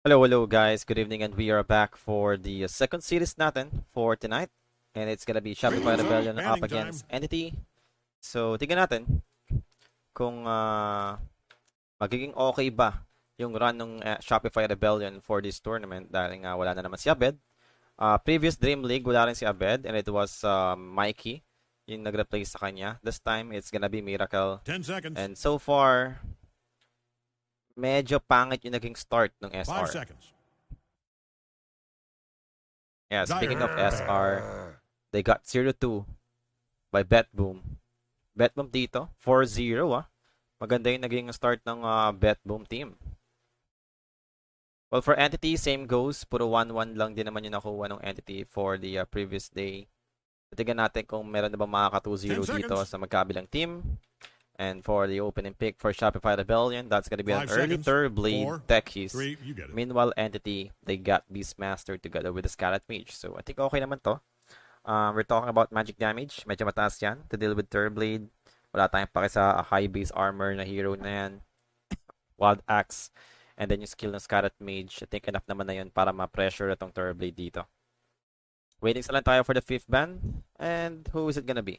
Hello guys, good evening, and we are back for the second series natin for tonight. And it's gonna be Shopify Radiant's up. Rebellion up Banning time. against Entity. So, tingnan natin kung magiging okay ba yung run ng Shopify Rebellion for this tournament dahil nga wala na naman si Abed. Previous Dream League, wala rin si Abed, and it was Mikey yung nag-replace sa kanya. This time, it's gonna be Miracle. 10 seconds. And so far, medyo pangit yung naging start ng 5 SR. seconds. Yeah, speaking of SR, they got 0-2 by BetBoom. BetBoom dito, 4-0 Maganda yung naging start ng BetBoom team. Well, for Entity, same goes. Puro 1-1 lang din naman yung nakuha ng Entity for the previous day. Tignan natin kung meron na ba makaka 2-0 dito sa magkabilang team. And for the opening pick for Shopify Rebellion, that's going to be an early third bleed Techies. Meanwhile, Entity, they got Beastmaster together with the Scarlet Mage. So, I think okay naman to. We're talking about magic damage. Medyo mataas yan to deal with third blade. Wala tayong pake sa high base armor na hero na yan. Wild Axe. And then yung skill ng Scarlet Mage. I think enough naman na yun para ma-pressure itong third blade dito. Waiting sa lang tayo for the 5th ban. And who is it gonna be?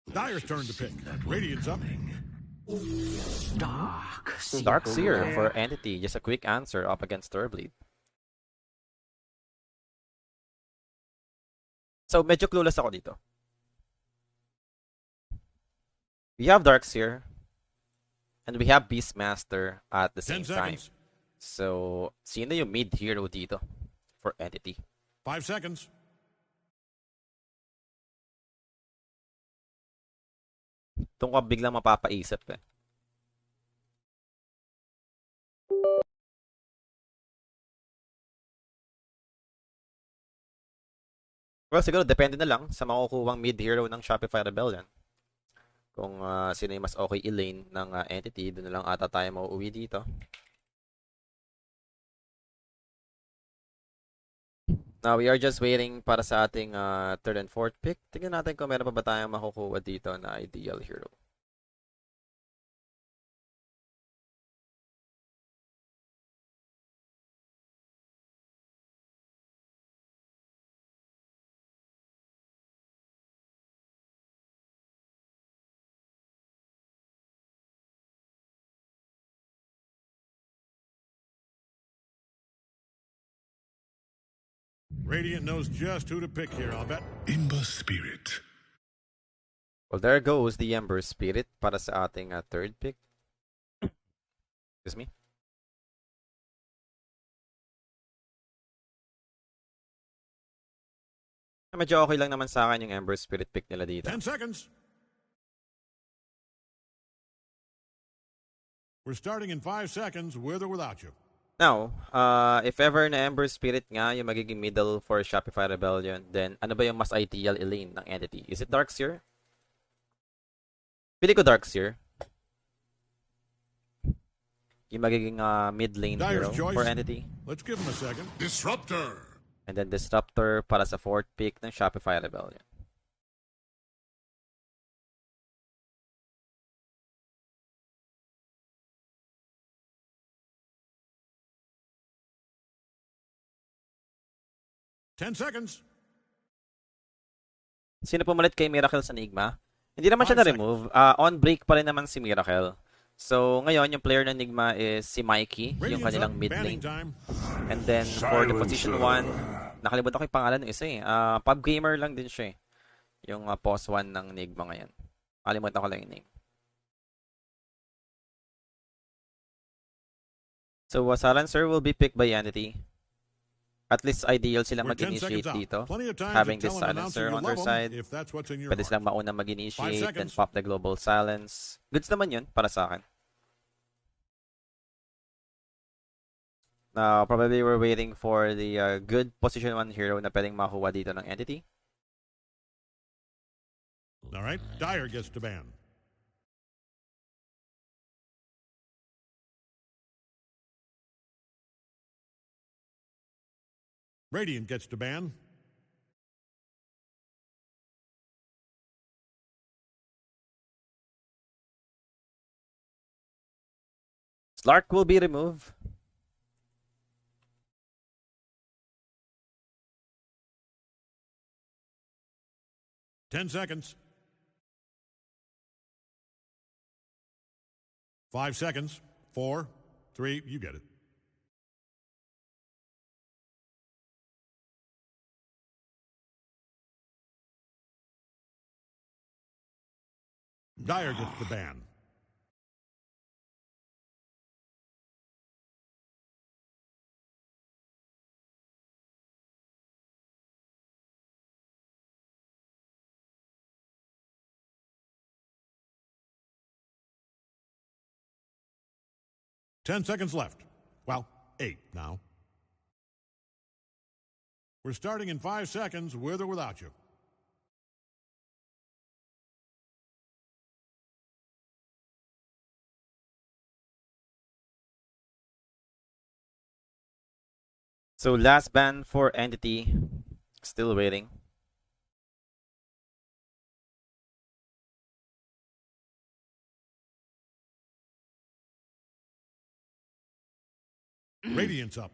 Dire's turn to pick. Radiant's up. Dark Seer for Entity. Just a quick answer up against Turbleed. So, medyo clueless ako dito. We have Dark Seer. And we have Beastmaster at the same time. So, sino yung mid hero dito for Entity? 5 seconds. Doon ka biglang mapapaisip eh. Well, siguro depende na lang sa makukuhang mid hero ng Shopify Rebellion. Kung sino yung mas okay i-lane ng Entity, doon na lang ata tayo mauuwi dito. Now, we are just waiting para sa ating 3rd and 4th pick. Tingnan natin kung meron pa ba tayong makukuha dito na ideal hero. Radiant knows just who to pick here, I'll bet. Ember Spirit. Well, there goes the Ember Spirit para sa ating 3rd pick. Excuse me. Medyo okay lang naman sa akin yung Ember Spirit pick nila dito. 10 seconds. We're starting in 5 seconds, with or without you. Now, if ever na Ember Spirit nga yung magiging middle for Shopify Rebellion, then ano ba yung mas ideal i-lane ng Entity? Is it Dark Seer? Pili ko Dark Seer. Yung magiging mid lane hero for Entity. Let's give him a second. Disruptor. And then Disruptor para sa 4th pick ng Shopify Rebellion. $10 seconds. Sino pumalit kay Miracle sa Enigma? Hindi naman siya na-remove. On break pa rin naman si Miracle. So, ngayon, yung player ng Enigma is si Mikey, yung kanilang mid lane. And then, for the position 1, nakalimutan ko yung pangalan ng isa eh. Pub gamer lang din siya eh. Yung post 1 ng Enigma ngayon. Nakalimutan ko lang yung name. So, Silencer will be picked by Entity. At least ideal sila mag-initiate dito. Having this Silencer on their side. Pwede silang mauna mag-initiate, then pop the global silence. Goods naman yun para sa akin. Now, probably we're waiting for the good position 1 hero na pwedeng makuha dito ng Entity. Alright, Dire gets to ban. Radiant gets to ban. Slark will be removed. Ten seconds. 5 seconds. 4, 3, you get it. Dyer gets the ban. Ten seconds left. Well, 8 now. We're starting in 5 seconds, with or without you. So last ban for Entity. Still waiting. Radiant's up.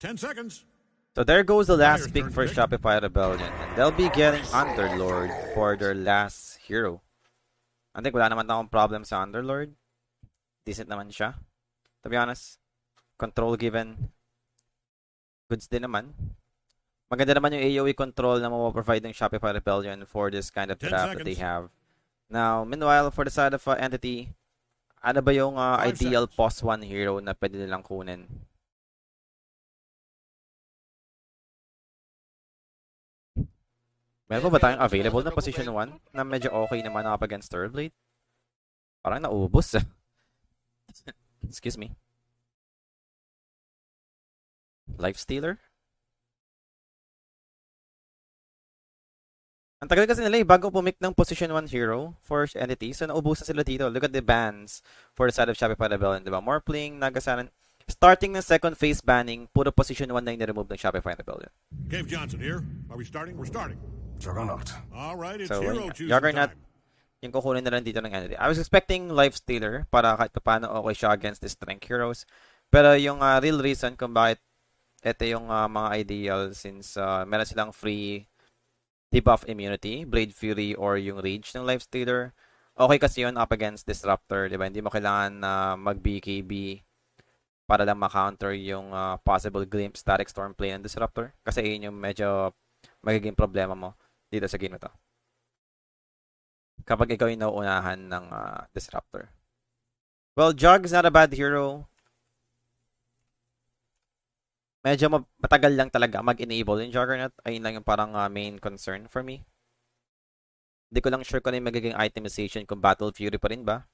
Ten seconds. So there goes the last pick for Shopify Rebellion. And they'll be getting Underlord for their last hero. I think wala naman akong problem sa Underlord. Decent naman siya. To be honest. Control given. Goods din naman. Maganda naman yung AoE control na mapaprovide ng Shopify Rebellion for this kind of draft that they have. Now, meanwhile, for the side of Entity, ano ba yung ideal post 1 hero na pwede nilang kunin? Meron pa ba tayong available na position 1 na medyo okay naman up against Third Parang naubos. Excuse me. Lifestealer? Ang tagal kasi nila bago pumick ng position 1 hero for Entity. So naubusan sila dito. Look at the bans for the side of Shopify Rebellion. Diba? Morphling, Nagasanan. Starting ng second phase banning, puro position 1 na yung niremove ng Shopify Rebellion. Cave Johnson here. Are we starting? We're starting. Juggernaut. All right, it's so, hero choosing Juggernaut, time. yung kukunin na lang dito ng Entity. I was expecting Lifestealer para kahit paano okay siya against the strength heroes. Pero yung real reason kung bakit ito yung mga ideal since meron silang free debuff immunity, Blade Fury, or yung Rage ng Lifestealer. Okay kasi yun up against Disruptor, di ba? Hindi mo kailangan mag-BKB para lang ma-counter yung possible Glimpse Static Storm play ng Disruptor. Kasi yun yung medyo magiging problema mo dito sa game na to. Kapag ikaw yung nauunahan ng Disruptor. Well, Jug is not a bad hero. Medyo matagal lang talaga mag-enable yung Juggernaut. Ayun lang yung parang main concern for me. Hindi ko lang sure kung ano yung magiging itemization kung Battle Fury pa rin ba.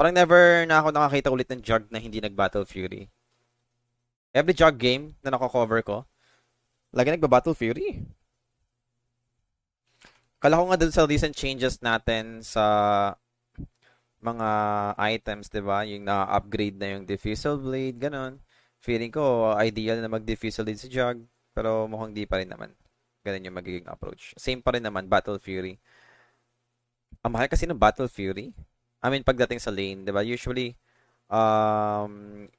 Parang never na ako nakakita ulit ng Jug na hindi nag-Battle Fury. Every Jug game na nako-cover ko, lagi nagba-Battle Fury. Kala ko nga dun sa recent changes natin sa mga items, diba? Yung na-upgrade na yung Diffusal Blade, ganun. Feeling ko, ideal na mag-Diffusal Blade si Jug, pero mukhang di pa rin naman. Ganun yung magiging approach. Same pa rin naman, Battle Fury. Ang mahal kasi ng Battle Fury. I mean, pagdating sa lane, diba? Usually,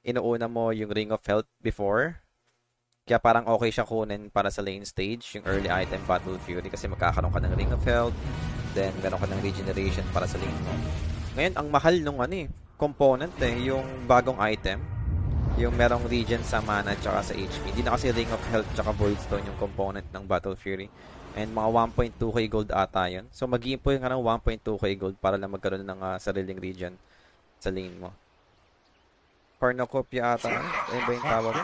inuuna mo yung Ring of Health before. Kaya parang okay siya kunin para sa lane stage, yung early item Battle Fury kasi magkakaroon ka ng Ring of Health, then meron ka ng regeneration para sa lane mo. Ngayon, ang mahal nung component yung bagong item, yung merong regen sa mana tsaka sa HP. Hindi na kasi Ring of Health tsaka Voidstone yung component ng Battle Fury. And mga 1.2k gold ata yun. So mag-i-import ka ng 1.2k gold para lang magkaroon ng sariling regen sa lane mo. Cornucopia ata. Ayun ba yung tawag?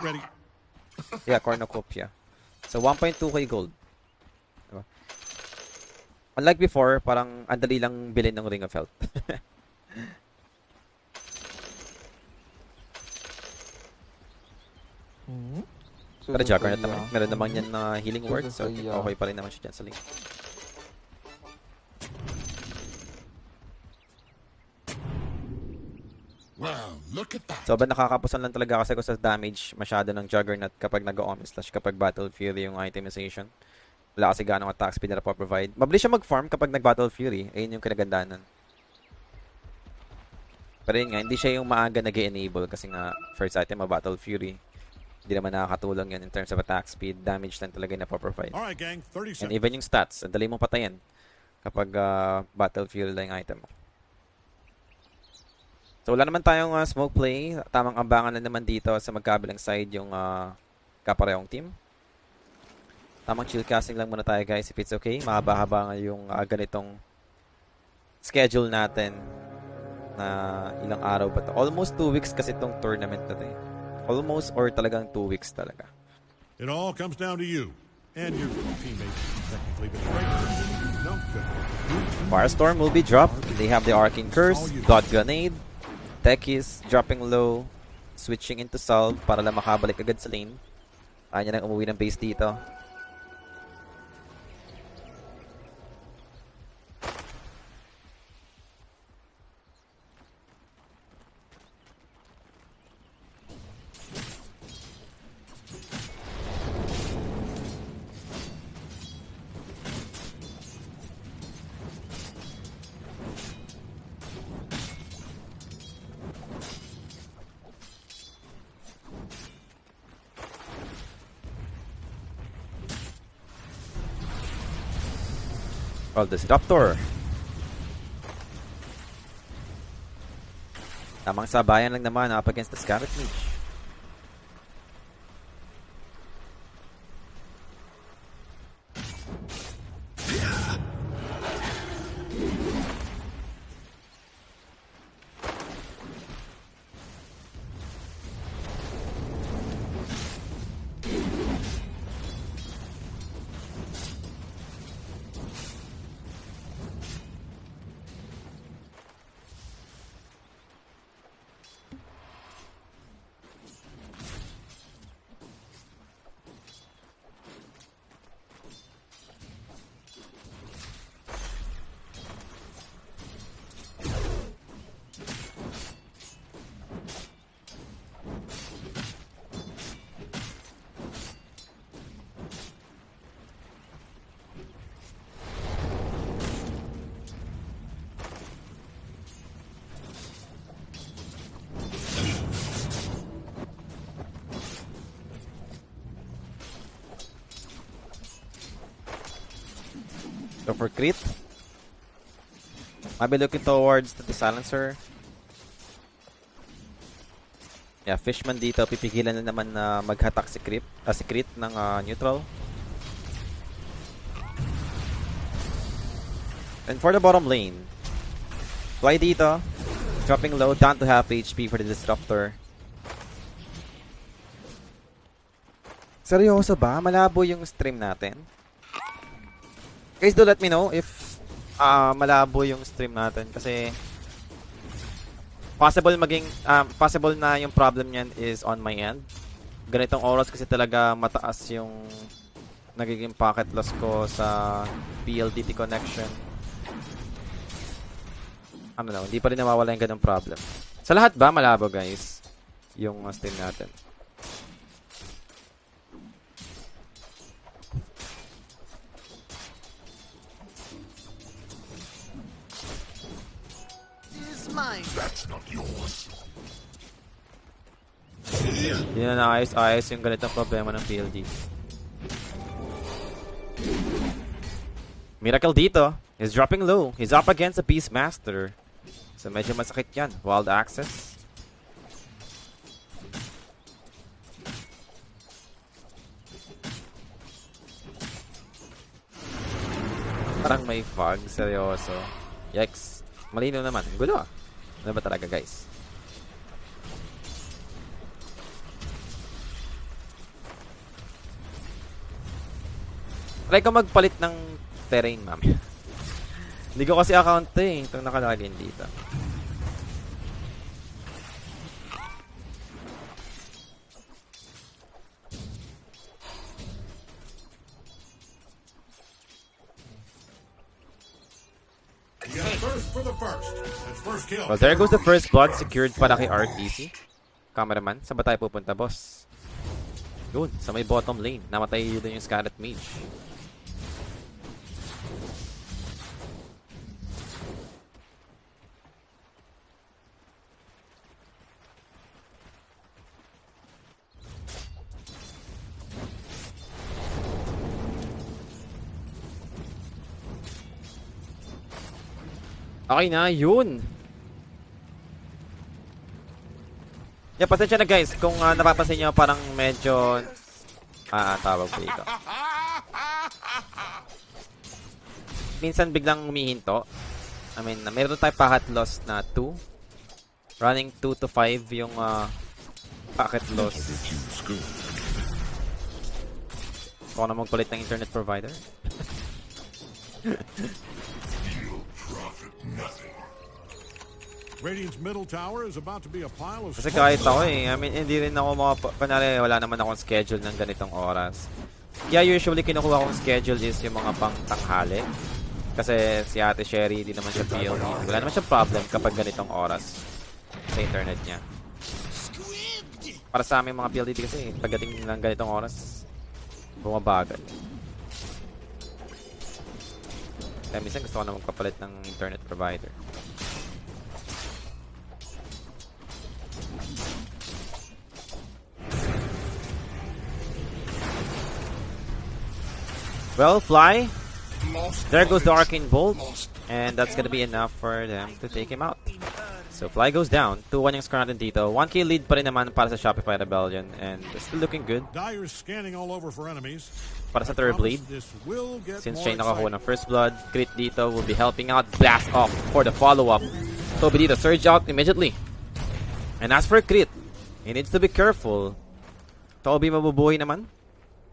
Yeah, Cornucopia. So, 1.2k gold. Diba? Unlike before, parang andali lang bilhin ng Ring of Health. Pero Juggernaut naman. Meron naman yan na healing word. So, okay pa rin naman siya dyan sa link. Well, look at that. Sobrang nakakapusan lang talaga kasi ko sa damage masyado ng Juggernaut kapag nag-Omni Slash, kapag Battle Fury yung itemization. Wala kasi ganong attack speed na provide. Mabilis siya mag-farm kapag nag-Battle Fury. Ayun yung kinagandaanan. Pero yun nga, hindi siya yung maaga nag-enable kasi nga first item Battle Fury. Hindi naman nakakatulong yun in terms of attack speed. Damage lang talaga yung napaprovide. Alright, gang, 30 seconds. And even yung stats, ang dali mong patayin kapag Battle Fury lang yung item mo. So wala naman tayong smoke play. Tamang ambangan na naman dito sa magkabilang side yung kaparehong team. Tamang chill casting lang muna tayo guys if it's okay. Mahaba-haba nga yung ganitong schedule natin na ilang araw ba to. Almost 2 weeks kasi itong tournament na to eh. Almost or talagang 2 weeks talaga. It all comes down to you and your teammates, technically, but no good. Firestorm will be dropped. They have the Arcane Curse, God Grenade, Tekis dropping low, switching into Salve para lang makabalik agad sa lane. Kaya nang umuwi ng base dito. Well, Disruptor. Tamang sabayan lang naman up against the Scarlet Mage. So for crit, I'll be looking towards the silencer. Yeah, Fishman dito, pipigilan na naman na mag-hatak si crit ng neutral. And for the bottom lane, fly dito, dropping low, down to half HP for the Disruptor. Seryoso ba? Malabo yung stream natin? Guys, do let me know if malabo yung stream natin kasi possible na yung problem niyan is on my end. Ganitong oras kasi talaga mataas yung nagiging packet loss ko sa PLDT connection. Ano lang, hindi pa rin nawawala yung ganong problem. Sa lahat ba malabo guys yung stream natin? That's not yours. Hindi na naayos-ayos yung ganitong problema ng PLD. Miracle dito. He's dropping low. He's up against a Beastmaster. So medyo masakit yan. Wild access. Parang may fog. Seryoso. Yikes. Malinaw naman. Gulo ah. Ano ba talaga guys? Try ko magpalit ng terrain, ma'am. Hindi ko kasi account eh. Itong nakalagin dito. First for the first. That's first kill. Well, there goes the first blood secured para kay RTC. Cameraman, saan ba tayo pupunta, boss? Yun, sa may bottom lane. Namatay yun yung Scarlet Mage. Okay na, yun. Yeah, pasensya na guys. Kung napapansin nyo, parang medyo... tawag ko dito. Minsan biglang humihinto. I mean, meron tayo packet loss na 2. Running 2 to 5 yung packet loss. Gusto ko na magpalit ng internet provider. Radiant's middle tower is about to be a pile of Kasi kahit ako I mean, hindi rin ako kanari, wala naman akong schedule ng ganitong oras. Yeah, usually kinukuha kong schedule is yung mga pang tanghali. Kasi si Ate Sherry, di naman siya PLD. Wala naman siya problem kapag ganitong oras sa internet niya. Para sa aming mga PLD kasi, pagdating ng ganitong oras, bumabagal. Kaya minsan gusto ko na magpapalit ng internet provider. Well, Fly. There goes the Arcane Bolt. And that's gonna be enough for them to take him out. So Fly goes down. 2-1 yung score natin dito. 1k lead pa rin naman para sa Shopify Rebellion. And still looking good. Dyer's scanning all over for enemies. Para sa third blade. Since siya nakakuha ng first blood, crit dito will be helping out. Blast off for the follow-up. Toby dito, surge out immediately. And as for crit, he needs to be careful. Toby mabubuhay naman.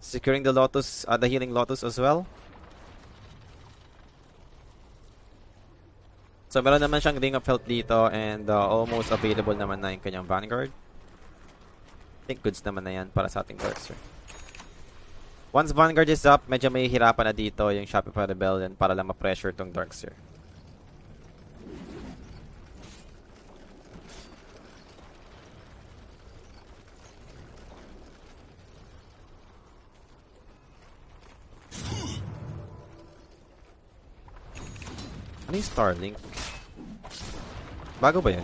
Securing the Lotus, the healing Lotus as well. So meron naman siyang Ring of Health dito and almost available naman na yung kanyang Vanguard. I think goods naman na yan para sa ating Darkster. Once Vanguard is up, medyo may hirapan na dito yung Shopify Rebellion para lang ma-pressure tong Darkster. Ano yung Starlink? Bago ba yan?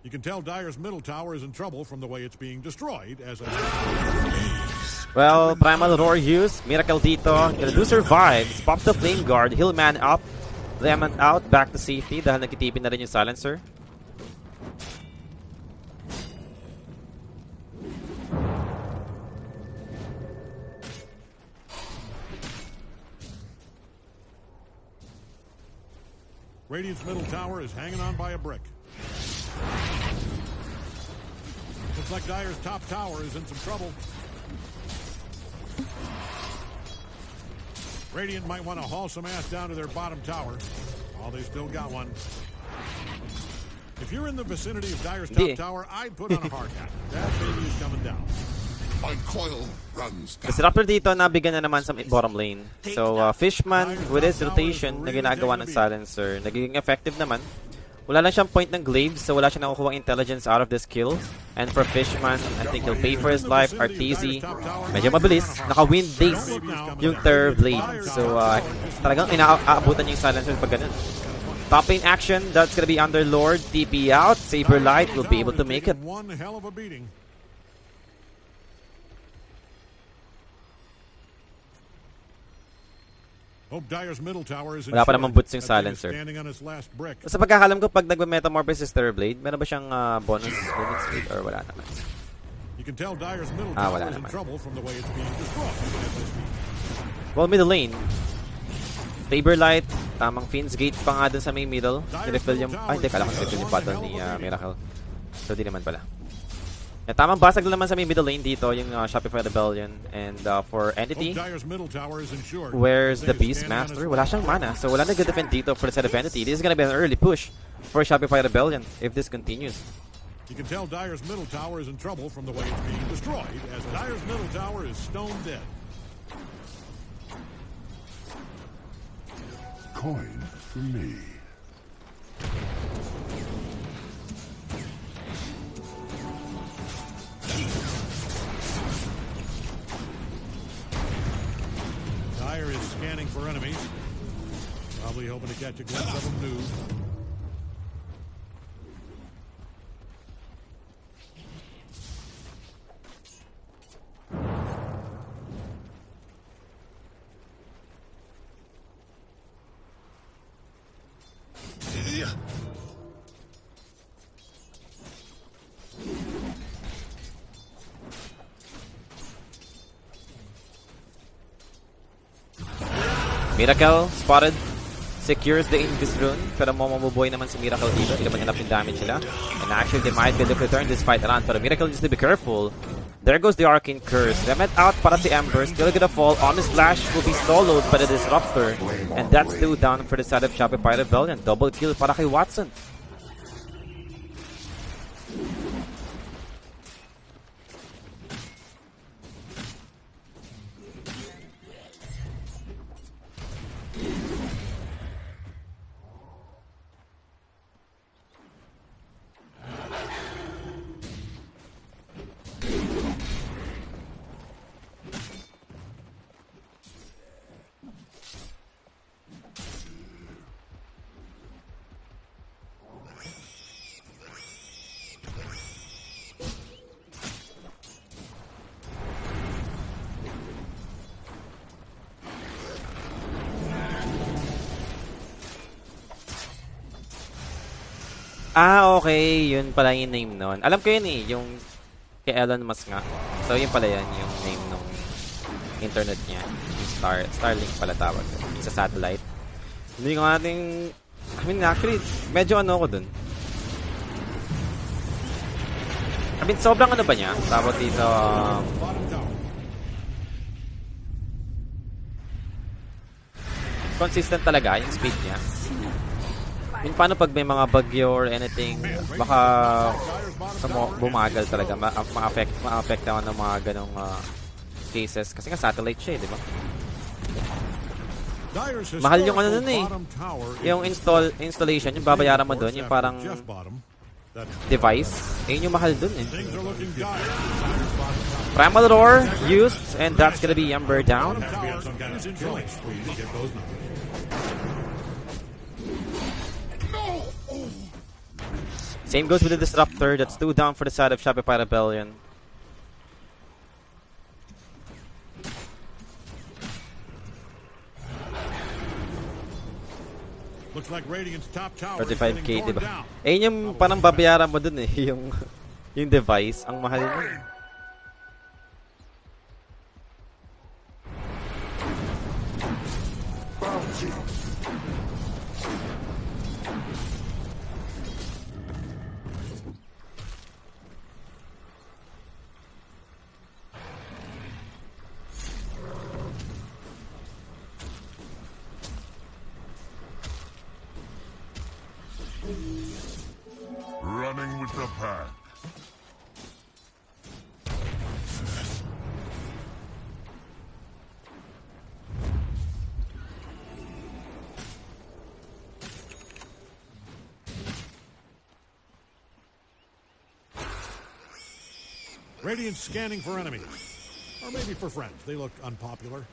You can tell Dyer's middle tower is in trouble from the way it's being destroyed as a... Well, Primal Roar use, Miracle dito, gonna do survives, pops the Flame Guard, heal man up, Lemon out, back to safety dahil nagtitipin na rin yung Silencer. Radiant's middle tower is hanging on by a brick. Looks like Dyer's top tower is in some trouble. Radiant might want to haul some ass down to their bottom tower. Oh, they still got one. If you're in the vicinity of Dyer's top tower, I'd put on a hard hat. That baby is coming down. My coil runs down. Disruptor dito, nabigyan na naman sa bottom lane. So, Fishman, with his rotation na ginagawa ng Silencer, nagiging effective naman. Wala lang siyang point ng glaives, so wala siyang nakukuha intelligence out of this kill. And for Fishman, I think he'll pay for his life. RTZ, medyo mabilis. Naka-wind base yung third blade. So, talagang inaabutan yung Silencer pag ganun. Top lane action, that's gonna be Underlord. TP out, Saberlight will be able to make it. One hell of a beating. Wala pa namang boots yung Silencer. Sa pagkakalam ko, pag nagme-metamorphosis si Terrorblade, meron ba siyang bonus movement speed or wala naman? Wala naman. Well, middle lane. Saberlight, tamang Fiend's Gate pa nga dun sa may middle. Nirefill yung... Ay, hindi, kala ko nirefill yung battle ni Miracle. So, di naman pala. Tamang basag lang naman sa may middle lane dito yung Shopify Rebellion. And for Entity, where's the Beastmaster? Wala siyang mana. So wala nag-defend dito for the side of Entity. This is gonna be an early push for Shopify Rebellion if this continues. You can tell Dire's middle tower is in trouble from the way it's being destroyed, as Dire's middle tower is stone dead. Coin for me. Dire is scanning for enemies. Probably hoping to catch a glimpse of them new. Miracle spotted, secures the Invis rune, pero mamamuboy naman si Miracle dito. Hindi naman enough yung damage sila. And actually, they might be able to turn this fight around. Pero Miracle just to be careful. There goes the Arcane Curse. Remit out para si Ember. Still gonna fall. On his Slash will be soloed by the Disruptor. And that's 2 down for the side of Shopify Rebellion. Double kill para kay Watson. Okay. Yun pala yung name nun. Alam ko yun eh, yung kay Elon Musk nga. So, yun pala yan, yung name nung internet niya. Yung Starlink pala tawag. Yung sa satellite. Hindi ko natin... I mean, actually, medyo ano ko dun. I mean, sobrang ano ba niya? Tawag dito... consistent talaga yung speed niya. I mean, paano pag may mga bagyo or anything, baka bumagal talaga, ma-affect naman ng mga ganong cases. Kasi nga satellite siya, di ba? Mahal yung ano nun eh. Yung installation, yung babayaran mo dun, yung parang device. Yun yung mahal dun eh. Primal Roar used, and that's gonna be Ember down. Same goes with the Disruptor. That's 2 down for the side of Shopify Rebellion. Looks like Radiant's top tower 35k, diba? Yung parang babayaran mo dun eh, yung device. Ang mahal nun. Running with the pack. Radiant scanning for enemies. Or maybe for friends. They look unpopular.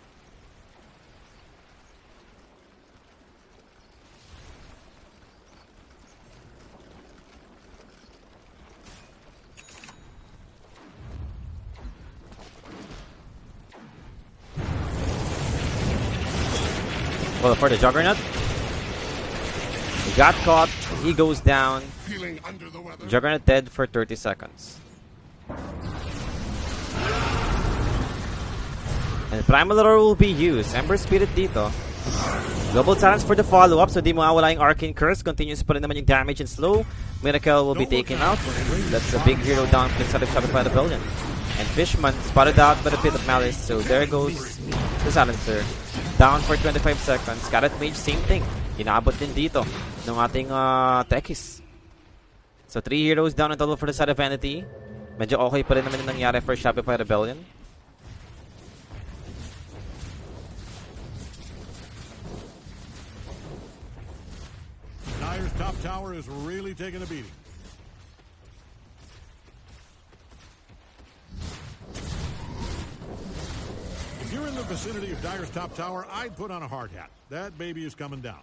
Well, for the Juggernaut, he got caught, he goes down. Juggernaut dead for 30 seconds. And Primal Roar will be used. Ember Spirit dito. Global Silence for the follow-up, so di mawawala yung Arcane Curse. Continues pa rin naman yung damage and slow. Miracle will be taken out. That's a big hero down for the side of Shopify Rebellion. And Fishman spotted out by the Pit of Malice, so there goes the Silencer. Down for 25 seconds. Scarlet Mage, same thing. Inaabot din dito ng ating Techies. So 3 heroes down in total for the side of Vanity. Medyo okay pa rin naman yung nangyari for Shopify Rebellion. Dire's top tower is really taking a beating. If you're in the vicinity of Dire's top tower, I'd put on a hard hat. That baby is coming down.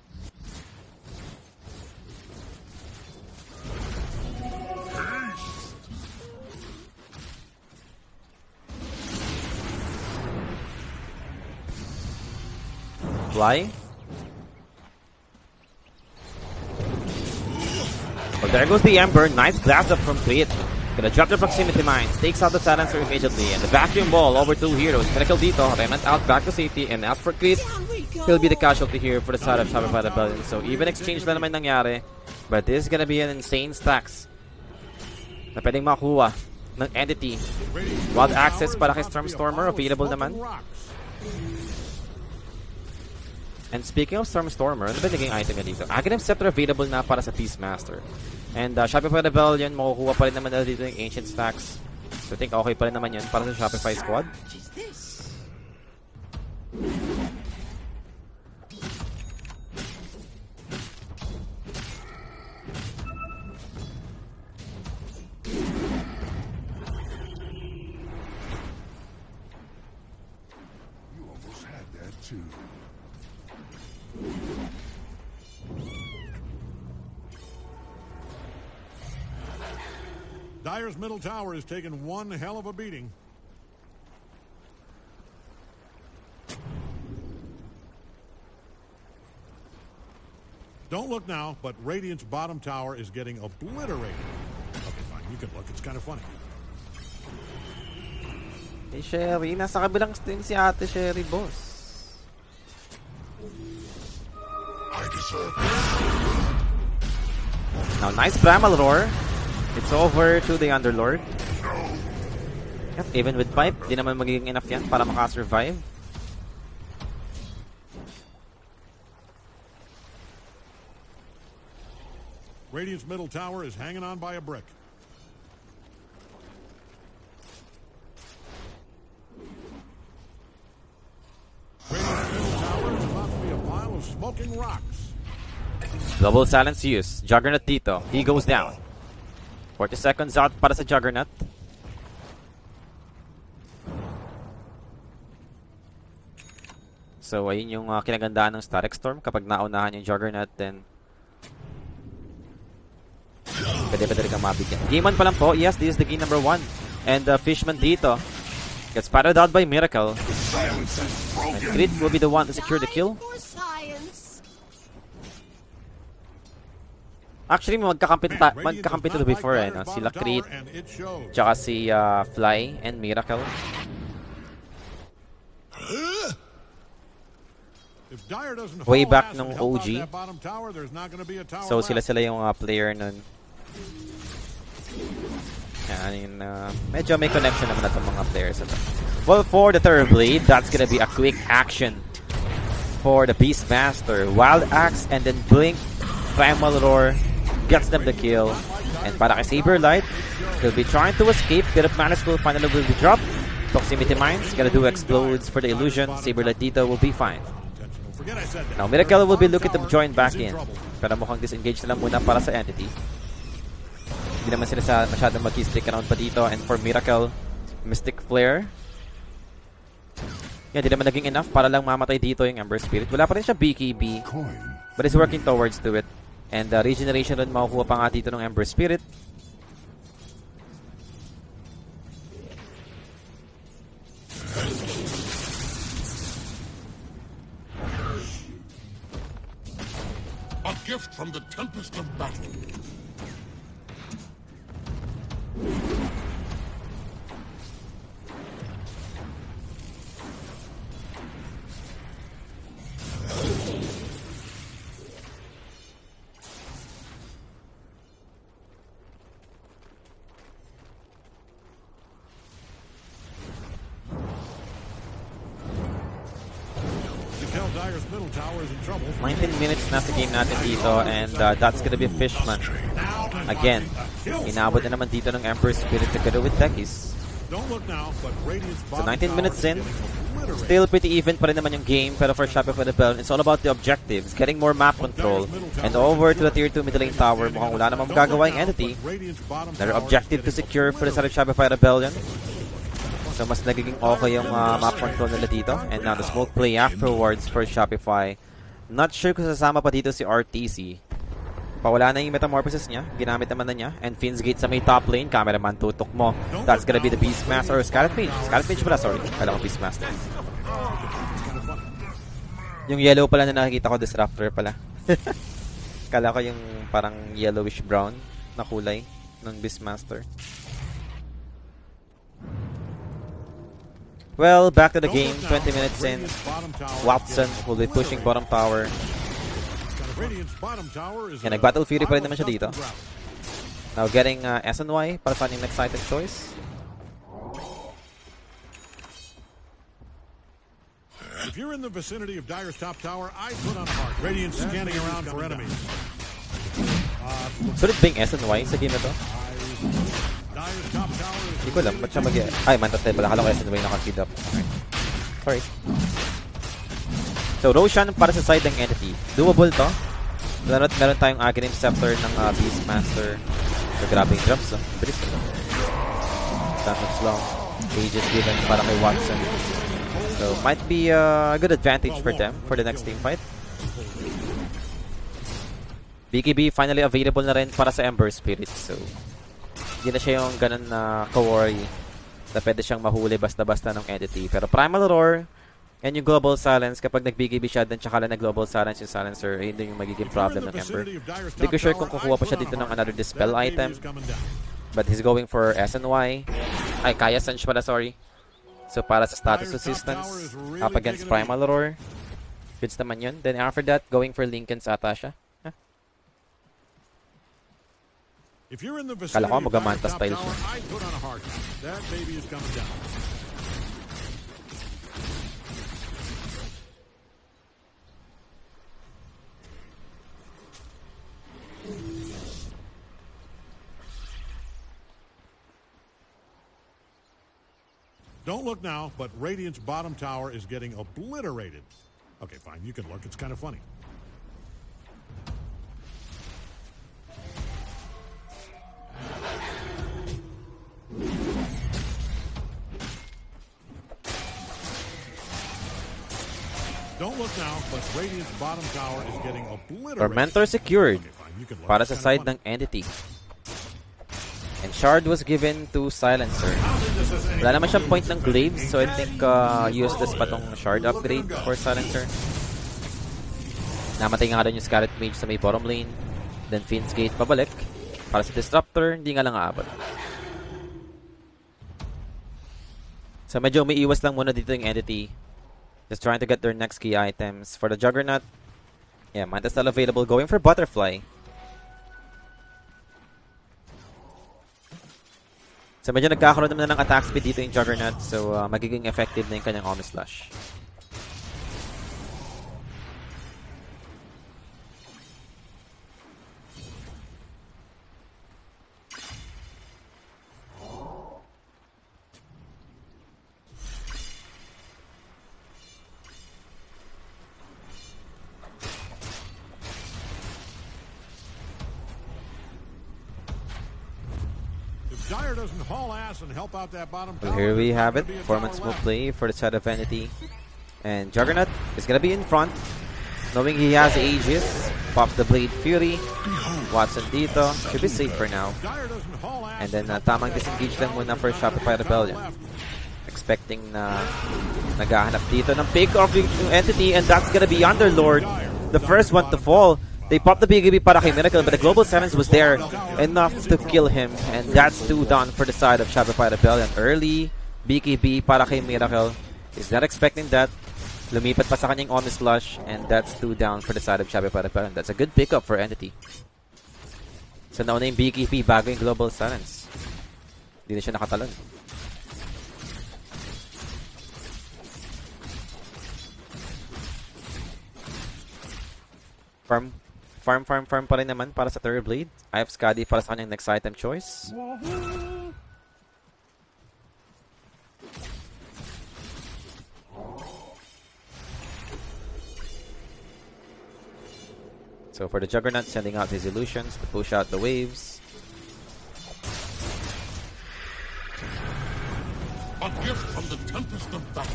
Fly. Well, there goes the Ember. Nice blast up from Crit. Gonna drop the proximity mines. Takes out the Silencer immediately. And the vacuum ball over 2 heroes. Miracle dito. Remnant out back to safety. And as for Crit, he'll be the casualty here for the side of Shopify Rebellion. So even exchange na naman nangyari. But this is gonna be an insane stacks na pwedeng makuha ng Entity. Wild access para kay Stormstormer. Available naman. And speaking of Stormstormer, ano ba naging item niya dito? Aghanim Scepter available na para sa Beastmaster. And Shopify Rebellion, makukuha pa rin naman nila dito yung Ancient Stacks. So I think okay pa rin naman yun para sa Shopify squad. You almost had that too. Dire's middle tower is taking one hell of a beating. Don't look now, but Radiant's bottom tower is getting obliterated. Okay, fine. You can look. It's kind of funny. Hey, Sherry. Nasa kabilang stream si Ate Sherry, boss. I deserve Now, nice Primal Roar. It's over to the Underlord. Yep, even with pipe, di naman magiging enough yan para makasurvive. Radiant's middle tower is hanging on by a brick. Radiant's middle tower is about to be a pile of smoking rocks. Double silence use. Juggernaut dito. He goes down. 40 seconds out para sa Juggernaut. So, ayun yung kinagandaan ng Static Storm. Kapag naunahan yung Juggernaut, then pwede rin kang mabigyan. Game 1 pa lang po. Yes, this is the game number 1. And Fishman dito gets spattered out by Miracle. And Crit will be the one to secure the kill. Actually, magkakampi to before, no? Sila Crit, tsaka si Fly and Miracle. Way back nung OG. So sila yung player nun. Yan, medyo may connection naman na itong mga players. Well, for the third blade, that's gonna be a quick action for the Beastmaster. Wild Axe and then Blink, Primal Roar gets them the kill. And para kay Saberlight, he'll be trying to escape. But if Mana School finally will be dropped, Proximity Mines, gonna do explodes for the illusion. Saberlight dito will be fine. Now Miracle will be looking to join back in. Pero mukhang disengage na lang muna para sa Entity. Hindi naman sila masyadong mag-stick around pa dito. And for Miracle, Mystic Flare. Yan, di naman naging enough para lang mamatay dito yung Ember Spirit. Wala pa rin siya BKB. But he's working towards to it. And regeneration rin makukuha pa nga dito ng Ember Spirit. a gift from the tempest of battle. Dire's middle tower is in trouble. 19 minutes na sa game natin dito, and that's gonna be Fishman. Again, inabot na naman dito ng Emperor Spirit together with Tekis. Don't look now, but Radiant's So bottom 19 minutes tower in, is getting obliterated. still pretty even pa rin naman yung game, pero for Shopify the Bell, it's all about the objectives, getting more map control, and over to the tier 2 middle lane tower. Mukhang wala namang magagawa yung entity. Radiant's bottom Their tower is objective to getting secure for the side of Shopify Rebellion. So mas nagiging okay yung map control nila dito. And now the smoke play afterwards for Shopify. Not sure kung sasama pa dito si RTC. Pawala na yung metamorphosis niya. Ginamit naman na niya. And Finn's Gate sa may top lane. Cameraman, tutok mo. That's gonna be the Beastmaster or Scarlet Mage. Scarlet Mage pala, sorry. Kala ko Beastmaster. Yung yellow pala na nakikita ko, Disruptor pala. Kala ko yung parang yellowish brown na kulay ng Beastmaster. Well, back to the game. 20 minutes in. Watson will be pushing bottom tower. Yan, nag-Battle Fury pa rin naman siya dito. Now getting SNY para sa yung next item choice. If you're in the vicinity of Dire's top tower, I put on a mark. Radiant scanning around for enemies. Sulit ba yung SNY sa game na to? Dire's top tower is Hindi ko alam. Ba't siya ay, Mantas Tail pala. Kala ko SNY naka-feed up. Okay. Sorry. So, Roshan para sa side ng entity. Doable to. Meron tayong Aghanim Scepter ng Beastmaster. So, grabe yung drops. Bilis ko. Damage long. Ages given para kay Watson. So, might be a good advantage for them for the next team fight. BKB finally available na rin para sa Ember Spirit. So, hindi na siya yung ganun na ka-worry na pwede siyang mahuli basta-basta ng entity. Pero Primal Roar and yung Global Silence, kapag nag-BKB siya din tsaka lang nag-Global Silence yung Silencer, yun din yung magiging problem ng Ember. Hindi ko sure kung kukuha pa siya dito ng another Dispel item. But he's going for SNY. Ay, Kaya Sense pala, sorry. So, para sa status assistance up against Primal Roar. Goods naman yun. Then after that, going for Lincoln's ata siya. If you're in the Kala vicinity ko of mag-Manta Dire's top style tower, siya. I put on a hard count. That baby is coming down. Don't look now, but Radiant's bottom tower is getting obliterated. Okay, fine, you can look. It's kind of funny. Don't look now, but Radiant's bottom tower is getting obliterated. Tormentor secured Okay, fine, you can look. para It's sa kinda side funny. ng entity. And Shard was given to Silencer. Wala naman siyang point ng Glaives, so I think useless pa tong Shard upgrade for Silencer. Namatay nga doon yung Scarlet Mage sa may bottom lane. Then Finn's Gate pabalik. Para sa Disruptor, hindi nga lang aabot. So medyo may iwas lang muna dito yung entity. Just trying to get their next key items. For the Juggernaut, yeah, Manta still available. Going for Butterfly. So medyo nagkakaroon naman na ng attack speed dito yung Juggernaut. So magiging effective na yung kanyang Omni Slash. Dire doesn't haul ass and help out that bottom Well, tower. here we There's have not it. gonna be a Performance tower move left. play for the side of Entity. And Juggernaut is gonna be in front. Knowing he has Aegis. Pops the Blade Fury. Watson dito. Should be safe for now. Dire doesn't haul ass And then and help tamang out that disengage bottom lang muna tower. for There's Shopify not gonna be a tower Rebellion. left. Expecting na naghahanap dito ng pick-off yung Entity, and that's gonna be Underlord. The first one to fall. They popped the BKB para kay Miracle, but the Global Silence was there enough to kill him. And that's 2 down for the side of Shopify Rebellion. Early BKB para kay Miracle. He's not expecting that. Lumipat pa sa kanyang Omni Slash, and that's 2 down for the side of Shopify Rebellion. That's a good pickup for Entity. So nauna yung BKB bago yung Global Silence. Hindi na siya nakatalon. Farm pa rin naman para sa third blade. I have Skadi para sa kanyang next item choice. So for the Juggernaut, sending out his illusions to push out the waves. A gift from the tempest of battle.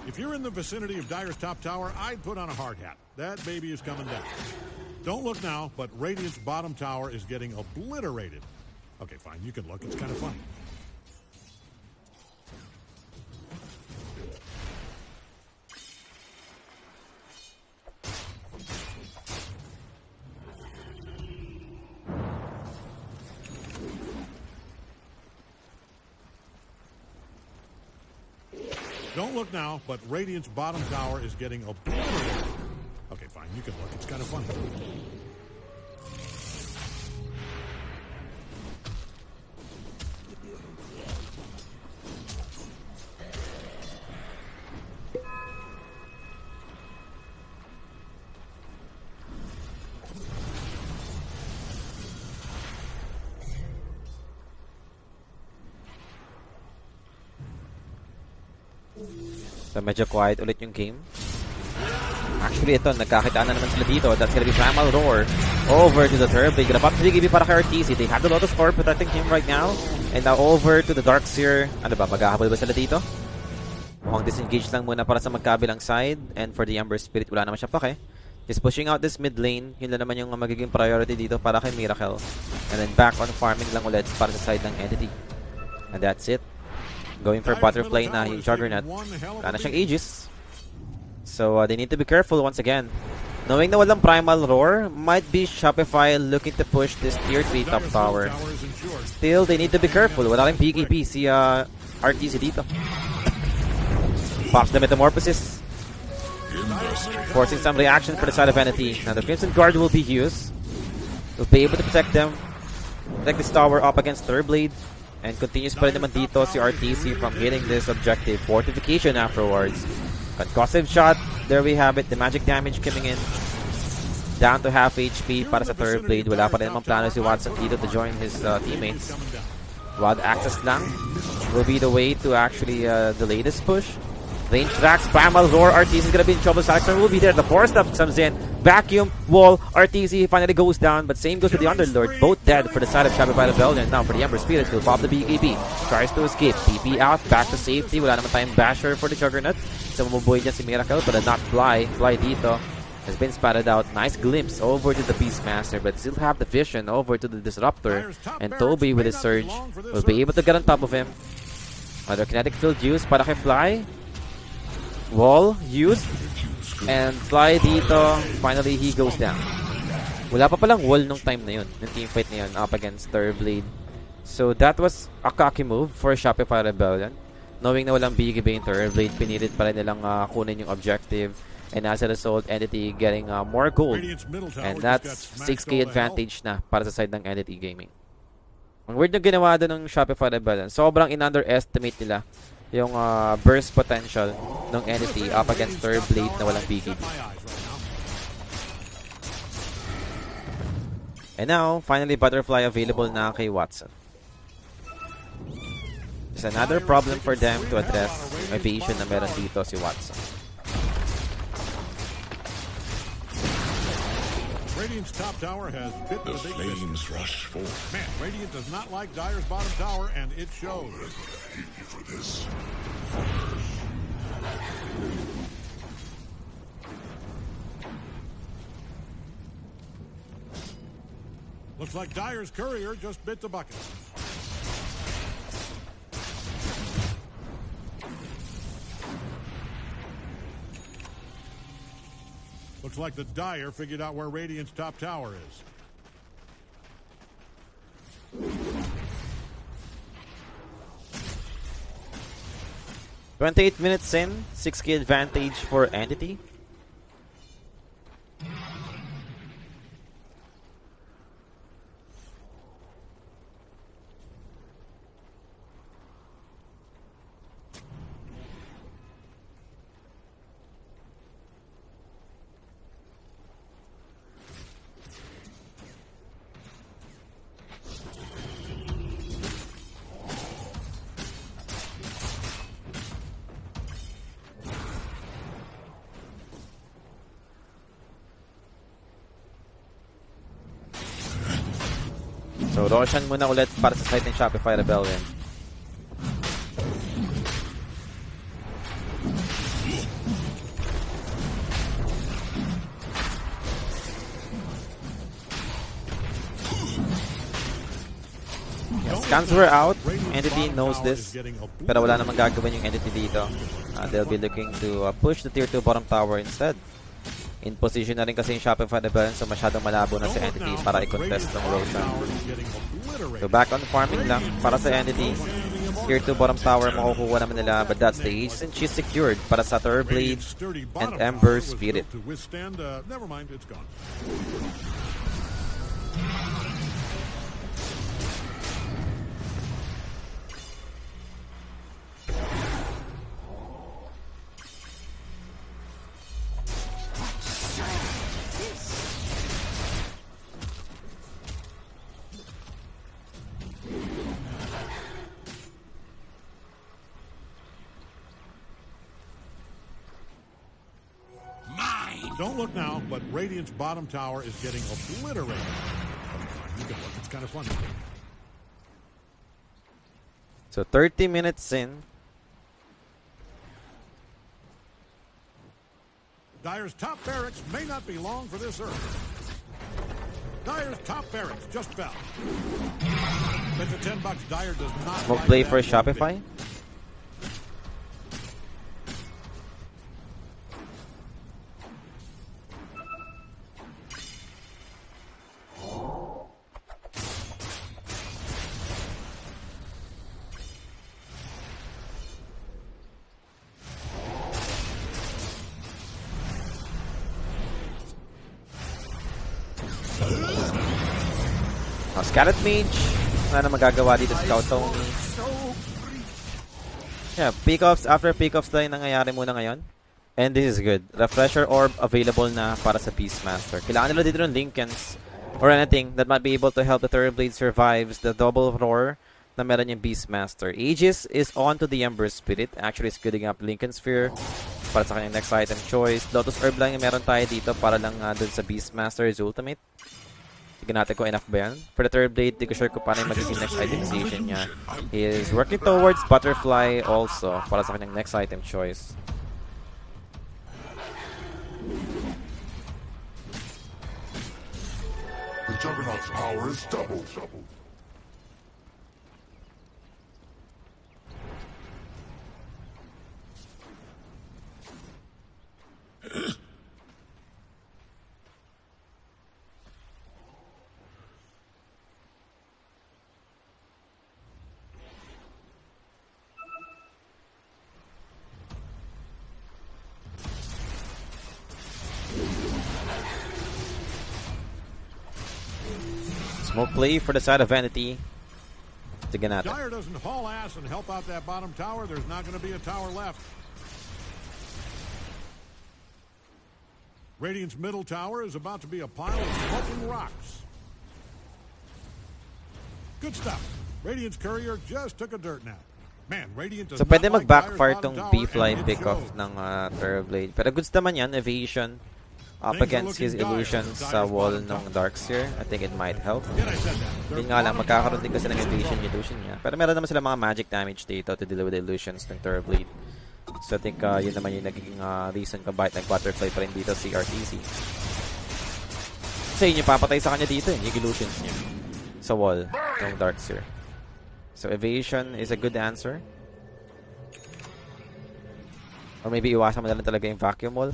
If you're in the vicinity of Dire's top tower, I'd put on a hard hat. That baby is coming down. Don't look now, but Radiant's bottom tower is getting obliterated. Okay, fine, you can look. It's kind of funny. Don't look now, but Radiant's bottom tower is getting obliterated. Okay, fine, you can look. It's kind of funny. So medyo quiet ulit yung game. Actually, ito, nagkakitaan na naman sila dito. That's gonna be Primal Roar over to the third blade. Gonna pop the BKB para kay RTC. They have the Lotus Orb protecting him right now. And now over to the Darkseer. Ano ba, maghahabol ba sila dito? Mukhang disengage lang muna para sa magkabilang side. And for the Ember Spirit, wala naman siya pake. Just pushing out this mid lane. Yun lang naman yung magiging priority dito para kay Miracle. And then back on farming lang ulit para sa side ng Entity. And that's it. Going for Butterfly na yung Juggernaut. Wala na siyang Aegis. So they need to be careful once again. Knowing na walang Primal Roar, might be Shopify looking to push this tier 3 top tower. Still, they need to be careful. Wala rin PKP si RTC dito. Pops the Metamorphosis. Forcing some reaction for the side of Entity. Now the Crimson Guard will be used. Will be able to protect them. Protect this tower up against Third Blade. And continues pa rin naman dito si RTC from getting this objective. Fortification afterwards. Concussive shot. There we have it. The magic damage coming in. Down to half HP para sa Third Blade. Wala pa rin naman plano si Watson dito to join his teammates. Wild access lang will be the way to actually delay this push. Range tracks, Primal Roar, RTC is gonna be in trouble. Alexander will be there. The force stuff comes in. Vacuum, wall, RTC finally goes down, but same goes to the Underlord. Both dead for the side of Shopify Rebellion. Now for the Ember Spirit, he'll pop the BKB. Tries to escape. TP out, back to safety. Wala naman tayong basher for the Juggernaut. So mabubuhay dyan si Miracle, but not Fly. Fly dito has been spotted out. Nice glimpse over to the Beastmaster, but still have the vision over to the Disruptor. And Toby with his surge will be able to get on top of him. Another kinetic field used para kay Fly. Wall used. And Fly dito. Finally, he goes down. Wala pa palang wall nung time na yun. Yung teamfight na yun up against Third Blade. So that was a cocky move for Shopify Rebellion. Knowing na walang BKB in Third Blade, pinilit pa rin nilang kunin yung objective. And as a result, Entity getting more gold. And that's 6k advantage na para sa side ng Entity Gaming. Ang weird na ginawa doon ng Shopify Rebellion. Sobrang in-underestimate nila yung burst potential ng Entity up against Third Blade na walang BKB. And now, finally, Butterfly available na kay Watson. It's another problem for them to address evasion na meron dito si Watson. Radiant's top tower has bit the flames rush forward. Man, Radiant does not like Dire's bottom tower, and it shows. Hate you for this. Looks like Dire's courier just bit the bucket. Looks like the Dire figured out where Radiant's top tower is. 28 minutes in, 6k advantage for Entity. So, Roshan muna ulit para sa side ng Shopify Rebellion. Scans were out. Entity knows this. Pero wala namang gagawin yung Entity dito. They'll be looking to push the tier 2 bottom tower instead. In position na rin kasi yung Shopify Rebellion, so masyadong malabo na si Entity para i-contest ng Roshan. So back on farming lang para sa Entity. Tier 2 bottom tower makukuha naman nila, but that's the age since she's secured para sa Thunderblade and Ember Spirit. Never mind, it's gone. Don't look now, but Radiant's bottom tower is getting obliterated. You can look, it's kind of funny. So 30 minutes in. Dire's top barracks may not be long for this earth. Dire's top barracks just fell. That's a $10. Dire does not Smoke like play that for one Shopify. bit. Scarlet Mage. Wala na magagawa dito si Tony. Yeah, pick-offs after pick-offs lang yung nangyayari muna ngayon. And this is good. Refresher Orb available na para sa Beastmaster. Kailangan nila dito ng Lincolns or anything that might be able to help the Thunderblade survives the double roar na meron yung Beastmaster. Aegis is on to the Ember Spirit. Actually, it's gooding up Lincoln Sphere para sa kanyang next item choice. Lotus Orb lang yung meron tayo dito para lang dun sa Beastmaster's ultimate. Tignan natin kung enough ba yan. For the Thunderblade, di ko sure kung paano yung magiging next item decision niya. He is working towards Butterfly also para sa kanyang next item choice. The Juggernaut's power is doubled. Smoke play for the side of Vanity. Tignan natin. Dire doesn't haul ass and help out that bottom tower. There's not going to be a tower left. Radiant's middle tower is about to be a pile of smoking rocks. Good stuff. Radiant's courier just took a dirt nap. Man, Radiant does So not pwede like mag-backfire Dire's tong bottom tower, B-Fly and it pick-off shows. ng Thunderblade. Pero goods naman yan, evasion. Up against his illusions sa wall ng Darkseer. I think it might help. Yet I said that. Yun nga lang, magkakaroon din kasi ng illusion niya. Pero meron naman sila mga magic damage dito to deal with the illusions ng Thunderblade. So I think yun naman yung naging reason kung bakit nag-butterfly pa rin dito si RTC. Kasi yun yung papatay sa kanya dito, yung illusions niya sa wall ng Darkseer. So evasion is a good answer. Or maybe iwasan mo na lang talaga yung vacuum wall.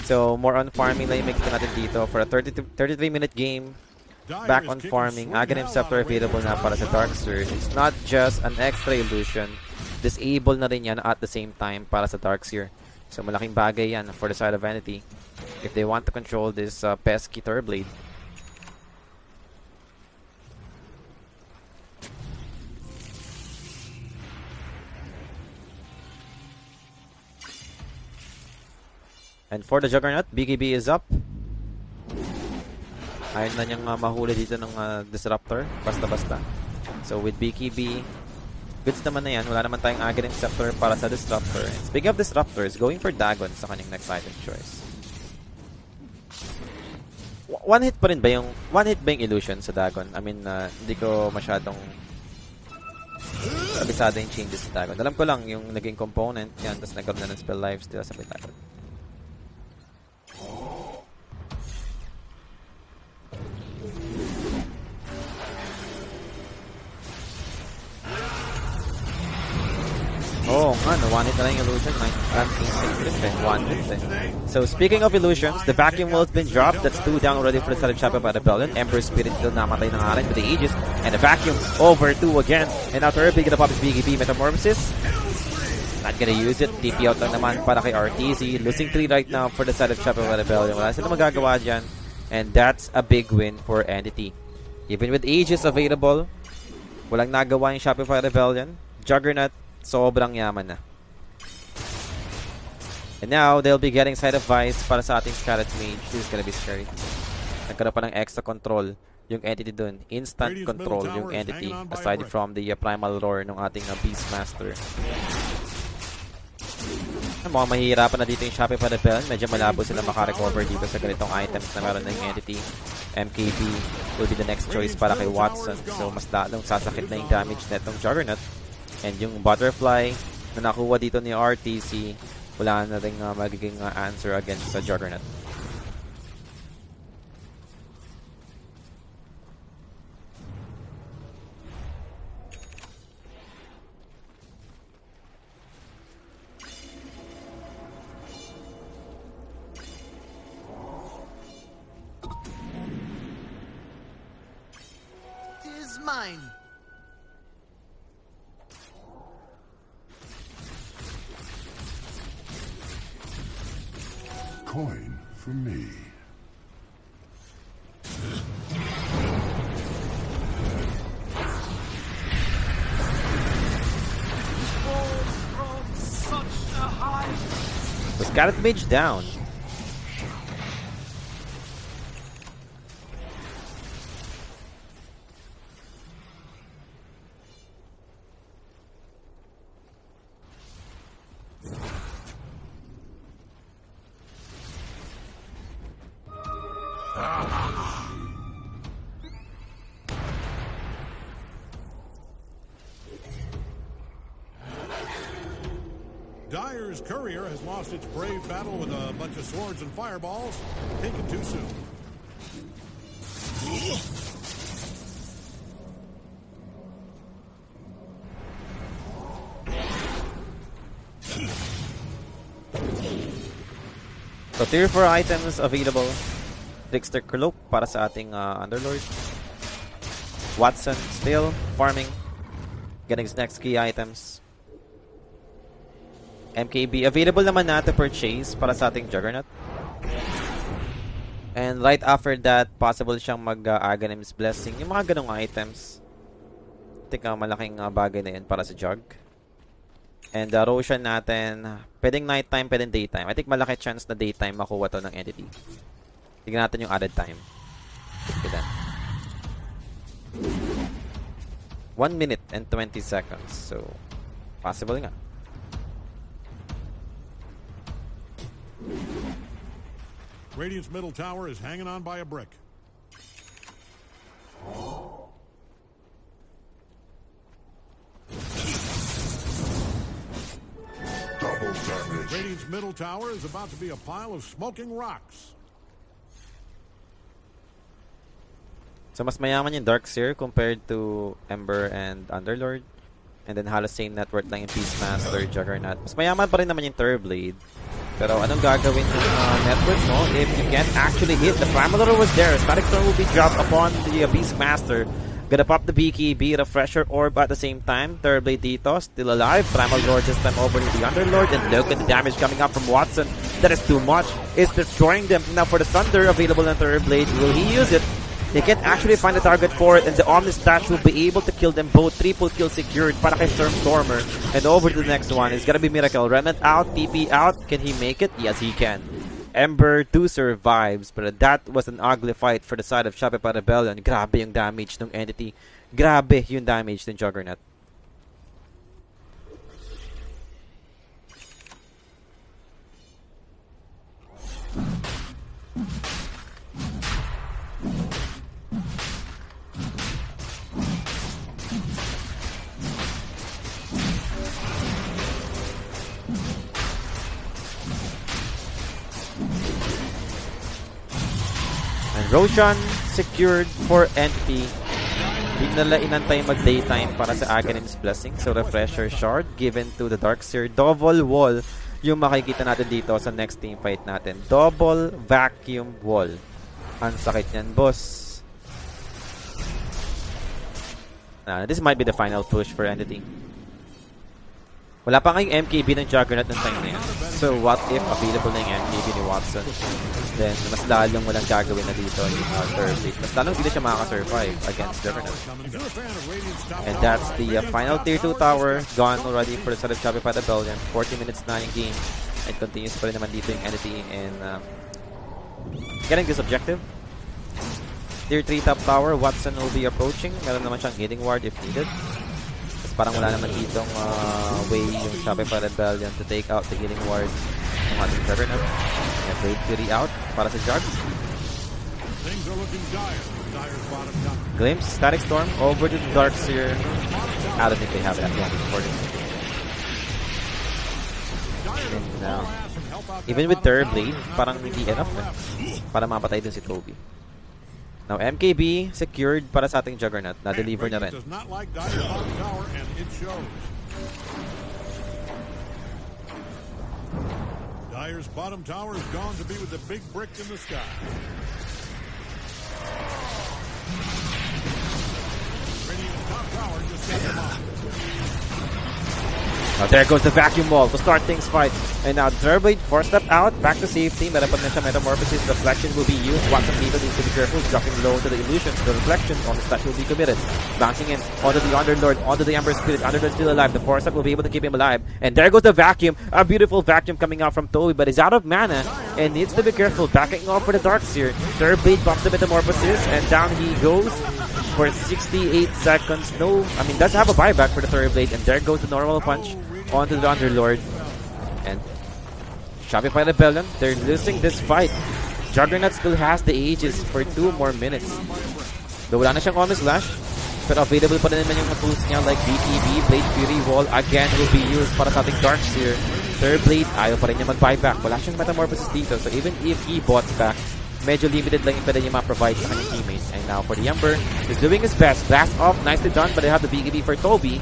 So more on farming lang yung makikita natin dito for a 33-minute game. Back on farming. Aghanim Scepter available na para sa Darkseer. It's not just an extra illusion. Disable na rin yan at the same time para sa Darkseer. So malaking bagay yan for the side of Vanity if they want to control this pesky Thunderblade. And for the Juggernaut, BKB is up. Ayaw na niyang mahuli dito ng Disruptor. Basta-basta. So with BKB, goods naman na yan. Wala naman tayong Aghanim Scepter para sa Disruptor. And speaking of Disruptors, going for Dagon sa kanyang next item choice. One hit pa rin ba yung illusion sa Dagon? I mean, hindi ko masyadong kabisado yung changes sa Dagon. Alam ko lang yung naging component yan, tapos nagkaroon na ng spell life still sa Dagon. Oh, nga, one hit na lang yung illusion. One hit. So, speaking of illusions, the vacuum wall has been dropped. That's 2 down already for the side of Shopify Rebellion. Ember Spirit still namatay ng Allen with the Aegis. And the vacuum over 2 again. And now Turby gonna pop his BKB Metamorphosis. Not gonna use it. TP out lang naman para kay RTZ. Losing 3 right now for the side of Shopify Rebellion. Wala sila magagawa dyan. And that's a big win for Entity. Even with Aegis available, walang nagawa yung Shopify Rebellion. Juggernaut, sobrang yaman na. And now, they'll be getting Side of Vice para sa ating Scarlet Mage. This is gonna be scary. Nagkaroon pa ng extra control yung entity dun. Instant control yung entity aside from the primal roar ng ating Beastmaster. Mukhang mahihirapan na dito yung Shopify Rebellion. Medyo malabo sila makarecover dito sa ganitong items na meron ng entity. MKB will be the next choice para kay Watson. So, mas lalong sasakit na yung damage netong Juggernaut. And yung butterfly na nakuha dito ni RTC, wala na rin magiging answer against sa Juggernaut. Is mine. Coin for me. The Scarlet Mage down. Dire's courier has lost its brave battle with a bunch of swords and fireballs. Taken too soon. So, tier 4 items available. Trickster Cloak para sa ating Underlord. Watson still farming. Getting his next key items. MKB available naman na to purchase para sa ating Juggernaut. And right after that, possible siyang mag-Aghanim's Blessing. Yung mga ganong items. I think malaking bagay na yun para sa Jug. And Roshan natin, pwedeng nighttime, pwedeng daytime. I think malaki chance na daytime makuha to ng entity. Tignan natin yung added time. Tignan. 1 minute and 20 seconds. So, possible nga. Radiant's middle tower is hanging on by a brick. Double damage. Radiant's middle tower is about to be a pile of smoking rocks. So, mas mayaman yung Darkseer compared to Ember and Underlord. And then halos same net worth lang yung Beastmaster, Juggernaut. Mas mayaman pa rin naman yung Terrorblade. Pero anong gagawin ng net worth mo if you can't actually hit? The Primal Orb was there. Static Storm will be dropped upon the Beastmaster. Gonna pop the BKB, Refresher Orb at the same time. Terrorblade dito, still alive. Primal Lord this time over to the Underlord. And look at the damage coming up from Watson. That is too much. It's destroying them. Now for the Thunder available on Terrorblade. Will he use it? They can't actually find a target for it, and the Omnis Dash will be able to kill them both. Triple kill secured para kay Stormer. And over to the next one. It's gonna be Miracle. Remnant out, TP out. Can he make it? Yes, he can. Ember 2 survives, but that was an ugly fight for the side of Shopify Rebellion. Grabe yung damage ng entity. Grabe yung damage ng Juggernaut. Roshan secured for Entity. Hindi nila inantay mag-daytime para sa Aghanim's Blessing. So, Refresher Shard given to the Darkseer. Double wall yung makikita natin dito sa next team fight natin. Double vacuum wall. Ang sakit niyan, boss. This might be the final push for Entity. Wala pa ngayong MKB ng Juggernaut ng time na yan. So, what if available na yung MKB ni Watson? Then, mas lalong walang gagawin na dito yung Thursday. Mas lalong hindi siya makaka-survive against Juggernaut. And that's the final tier 2 tower gone already for the side of Shopify Rebellion. 40 minutes na yung game. And continues pa rin naman dito yung Entity in getting this objective. Tier 3 top tower, Watson will be approaching. Meron naman siyang healing ward if needed. Parang wala naman ditong way yung Shopify Rebellion to take out the healing ward ng ating Juggernaut. And Blade Fury out para sa Jug. Glimpse, Static Storm over to the Darkseer. I don't think they have that one for this. And even with Third Blade, parang hindi enough para mapatay din si Toby. Now, MKB secured para sa ating Juggernaut. Na-deliver na rin. Dire's bottom tower is gone to be with the big brick in the sky. Radiant's top tower just got them off. Now there goes the vacuum wall to start things fight. And now Terblade forced up out, back to safety. Meron pa na siya Metamorphosis. Reflection will be used. Watson needs to be careful. Dropping low to the illusions. The reflection on the stat will be committed. Bouncing in onto the Underlord, onto the Ember Spirit. Underlord still alive. The force up will be able to keep him alive. And there goes the vacuum. A beautiful vacuum coming out from Toby, but he's out of mana and needs to be careful. Backing off for the Darkseer. Terblade bumps the Metamorphosis and down he goes for 68 seconds. No, I mean, does have a buyback for the Terblade, and there goes the normal punch onto the Underlord. And Shopify Rebellion, they're losing this fight. Juggernaut still has the Aegis for 2 more minutes. Though wala na siyang Omni Slash, pero available pa rin naman yung tools niya like BTB, Blade Fury, Wall again will be used para sa ating Darkseer. Third Blade, ayaw pa rin niya mag-buyback. Wala siyang Metamorphosis dito, so even if he bought back, medyo limited lang yung pwede niya ma-provide sa kanyang teammates. And now for the Ember, he's doing his best. Blast off, nicely done, but they have the BKB for Toby.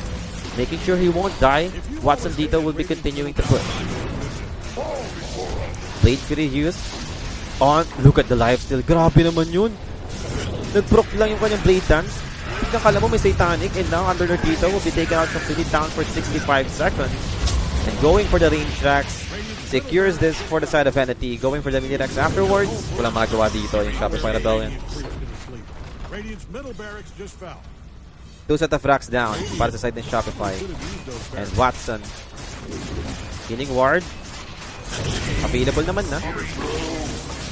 Making sure he won't die. Watson dito will be continuing to push. Blade Fury used on. Look at the lifesteal. Grabe naman yun. Nag-proc lang yung kanyang Blade Dance. Tignan kala mo may Satanic, and now Underlord dito will be taken out completely down for 65 seconds. And going for the range tracks. Secures this for the side of Entity. Going for the mini tracks afterwards. Walang magawa dito yung Shopify Rebellion. Radiant's middle barracks just fell. 2 set of racks down para sa side ng Shopify. And Watson. Healing ward. Available naman na.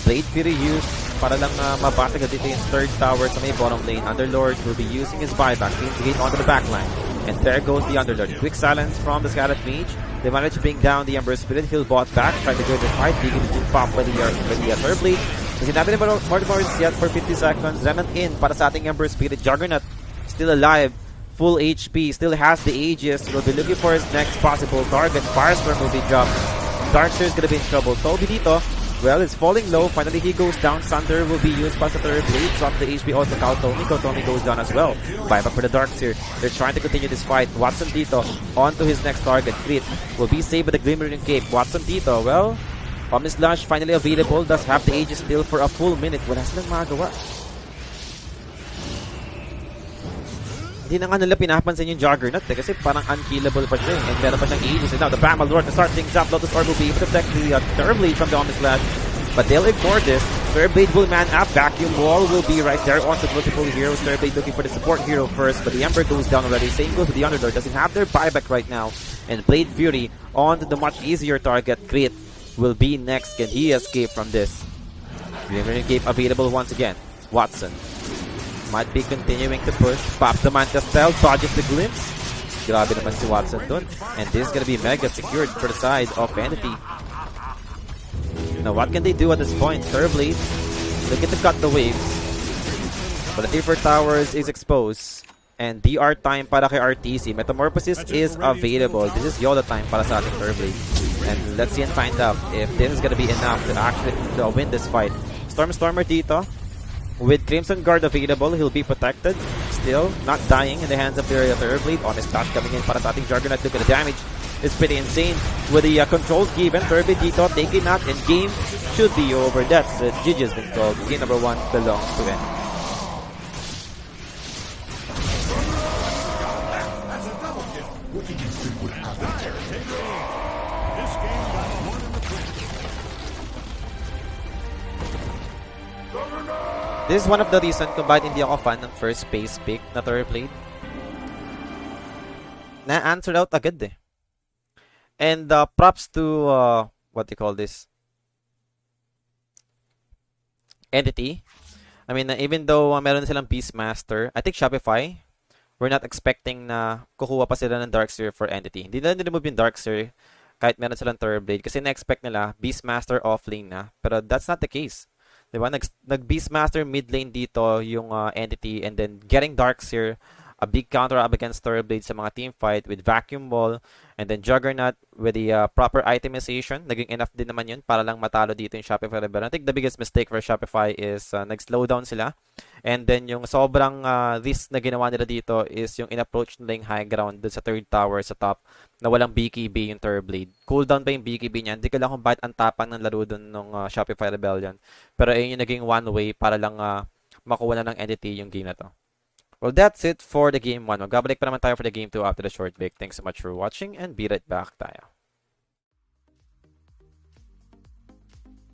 Blade Fury used para lang mabasag dito yung third tower sa may bottom lane. Underlord will be using his buyback to instigate onto the backline. And there goes the Underlord. Quick silence from the Scarlet Mage. They managed to bring down the Ember Spirit. He'll bot back. Try to go to the fight. Digging to pop by the third blade. Kasi natin yung Mortimer's yet for 50 seconds. Remnant in para sa ating Ember Spirit. Juggernaut still alive. Full HP. Still has the Aegis. Will be looking for his next possible target. Firestorm will be dropped. Darkseer is gonna be in trouble. Toby dito. Well, it's falling low. Finally, he goes down. Thunder will be used by the third blade. Drop the HP auto Tomy. Tomy goes down as well. Buyback for the Darkseer. They're trying to continue this fight. Watson dito. On to his next target. Crit will be saved by the Glimmering Cape. Watson dito. Well, Omni Slash finally available. Does have the Aegis still for a full minute. Wala silang magawa. Hindi na nga nila pinapansin yung Juggernaut kasi parang unkillable pa siya. And meron pa siyang Aegis. And now the Bamal Lord to start things up. Lotus Orb will be able to protect the Terblade from the Omni Slash. But they'll ignore this. Terblade will man up. Vacuum Wall will be right there onto multiple heroes. Terblade looking for the support hero first. But the Ember goes down already. Same goes to the Underlord. Doesn't have their buyback right now. And Blade Fury onto the much easier target. Crit will be next. Can he escape from this? Glimmering Cape available once again. Watson might be continuing to push. Pop the Manta Spell, dodges the Glimpse. Grabe naman si Watson dun. And this is gonna be mega secured for the side of Entity. Now what can they do at this point? Terblade looking to cut the waves. But the Tier 4 Towers is exposed. And DR time para kay RTC. Metamorphosis is available. This is Yoda time para sa ating Terblade. And let's see and find out if this is gonna be enough to actually win this fight. Stormer dito. With Crimson Guard available, he'll be protected. Still, not dying in the hands of the Turblade. Honest Dash coming in para sa ating Juggernaut. Look at the damage. It's pretty insane. With the controls given, Turblade dito taking out, and game should be over. That's GG has been called. Game number 1 belongs to him. This is one of the reasons kung bakit hindi ako fan ng first space pick na Turblade. Na-answer out agad eh. And props to, what do you call this? Entity. I mean, even though meron silang Beastmaster, I think Shopify, we're not expecting na kukuha pa sila ng Darkseer for Entity. Hindi na remove yung Darkseer kahit meron silang Turblade kasi na-expect nila Beastmaster offlane na. Pero that's not the case. Diba? Nag-Beastmaster mid lane dito yung Entity, and then getting Darkseer, a big counter up against Turblade sa mga team fight with Vacuum Ball, and then Juggernaut with the proper itemization. Naging enough din naman yun para lang matalo dito yung Shopify Rebellion. I think the biggest mistake for Shopify is nag-slow down sila. And then yung sobrang risk na ginawa nila dito is yung in-approach nila yung high ground dun sa third tower sa top na walang BKB yung Turblade. Cooldown pa yung BKB niya. Hindi ko lang kung bakit ang tapang ng laro dun ng Shopify Rebellion. Pero ayun yung naging one way para lang makuha na ng Entity yung game na to. Well, that's it for the game 1. Magbabalik pa naman tayo for the game 2 after the short break. Thanks so much for watching and be right back tayo.